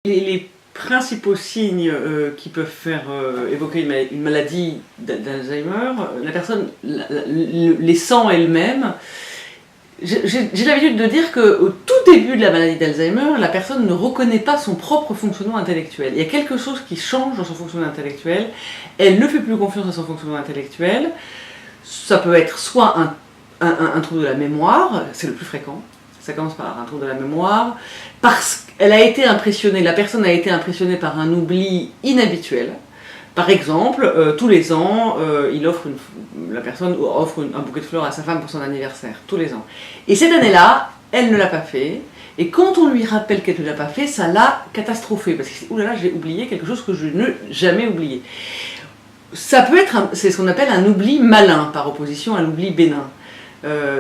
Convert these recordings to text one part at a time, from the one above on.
Les principaux signes qui peuvent faire évoquer une maladie d'Alzheimer, la personne les sent elle-même. J'ai l'habitude de dire qu'au tout début de la maladie d'Alzheimer, la personne ne reconnaît pas son propre fonctionnement intellectuel. Il y a quelque chose qui change dans son fonctionnement intellectuel, elle ne fait plus confiance à son fonctionnement intellectuel. Ça peut être soit un trouble de la mémoire, c'est le plus fréquent. Ça commence par un trouble de la mémoire, parce qu'elle a été impressionnée, la personne a été impressionnée par un oubli inhabituel. Par exemple, tous les ans, la personne offre un bouquet de fleurs à sa femme pour son anniversaire, tous les ans. Et cette année-là, elle ne l'a pas fait, et quand on lui rappelle qu'elle ne l'a pas fait, ça l'a catastrophée, parce que c'est « oulala, j'ai oublié quelque chose que je n'ai jamais oublié ». Ça peut être, c'est ce qu'on appelle un oubli malin, par opposition à l'oubli bénin.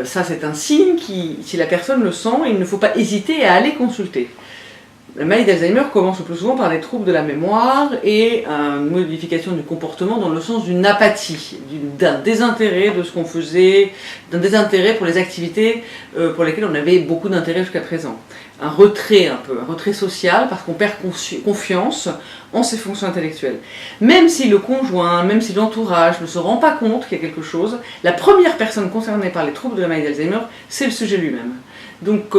Ça c'est un signe qui, si la personne le sent, il ne faut pas hésiter à aller consulter. La maladie d'Alzheimer commence le plus souvent par des troubles de la mémoire et une modification du comportement dans le sens d'une apathie, d'un désintérêt de ce qu'on faisait, d'un désintérêt pour les activités pour lesquelles on avait beaucoup d'intérêt jusqu'à présent. Un retrait un retrait social parce qu'on perd confiance en ses fonctions intellectuelles. Même si le conjoint, même si l'entourage ne se rend pas compte qu'il y a quelque chose, la première personne concernée par les troubles de la maladie d'Alzheimer, c'est le sujet lui-même. Donc,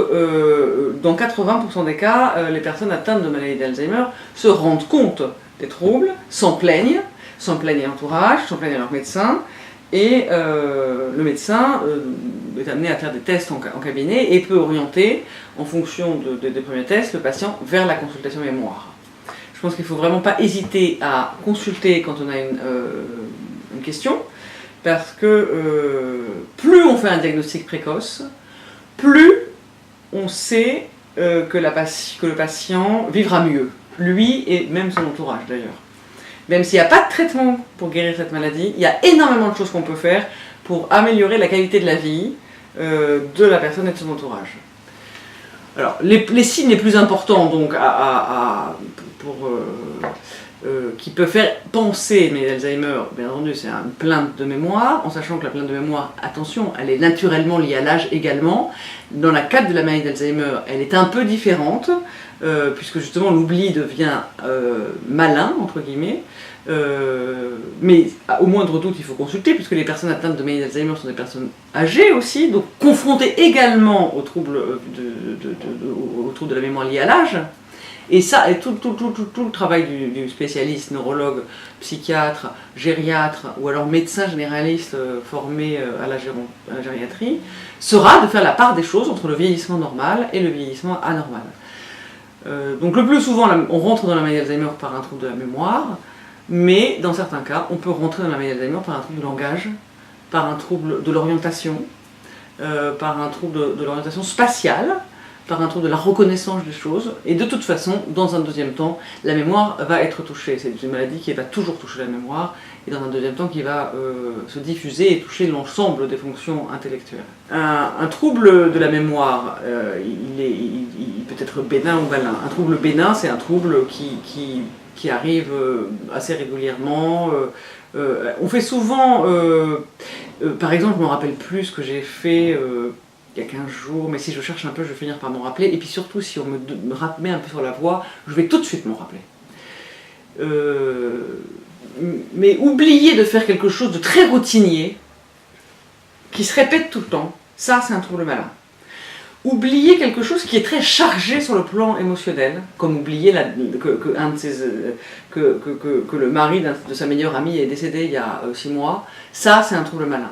dans 80% des cas, les personnes atteintes de maladie d'Alzheimer se rendent compte des troubles, s'en plaignent à l'entourage, s'en plaignent à leur médecin, et le médecin est amené à faire des tests en cabinet et peut orienter, en fonction des premiers tests, le patient vers la consultation mémoire. Je pense qu'il ne faut vraiment pas hésiter à consulter quand on a une question, parce que plus on fait un diagnostic précoce, plus on sait que le patient vivra mieux, lui et même son entourage d'ailleurs. Même s'il n'y a pas de traitement pour guérir cette maladie, il y a énormément de choses qu'on peut faire pour améliorer la qualité de la vie de la personne et de son entourage. Alors, les signes les plus importants donc, qui peuvent faire penser mais Alzheimer, bien entendu, c'est une plainte de mémoire, en sachant que la plainte de mémoire, attention, elle est naturellement liée à l'âge également. Dans la cadre de la maladie d'Alzheimer, elle est un peu différente, puisque justement l'oubli devient malin, entre guillemets, mais au moindre doute il faut consulter, puisque les personnes atteintes de maladie d'Alzheimer sont des personnes âgées aussi, donc confrontées également aux troubles de la mémoire liés à l'âge. Et ça, et tout le travail du spécialiste, neurologue, psychiatre, gériatre ou alors médecin généraliste formé à la gériatrie, sera de faire la part des choses entre le vieillissement normal et le vieillissement anormal. Donc le plus souvent, on rentre dans la maladie d'Alzheimer par un trouble de la mémoire, mais dans certains cas, on peut rentrer dans la maladie d'Alzheimer par un trouble du langage, par un trouble de l'orientation, par un trouble de l'orientation spatiale, par un trouble de la reconnaissance des choses, et de toute façon, dans un deuxième temps, la mémoire va être touchée. C'est une maladie qui va toujours toucher la mémoire, et dans un deuxième temps qui va se diffuser et toucher l'ensemble des fonctions intellectuelles. Un trouble de la mémoire, il peut être bénin ou malin. Un trouble bénin, c'est un trouble qui arrive assez régulièrement. On fait souvent, par exemple, je ne me rappelle plus ce que j'ai fait il y a 15 jours, mais si je cherche un peu, je vais finir par m'en rappeler. Et puis surtout, si on me met un peu sur la voie, je vais tout de suite m'en rappeler. Mais oublier de faire quelque chose de très routinier, qui se répète tout le temps, ça c'est un trouble malin. Oublier quelque chose qui est très chargé sur le plan émotionnel, comme oublier que le mari de sa meilleure amie est décédé il y a 6 mois, ça c'est un trouble malin.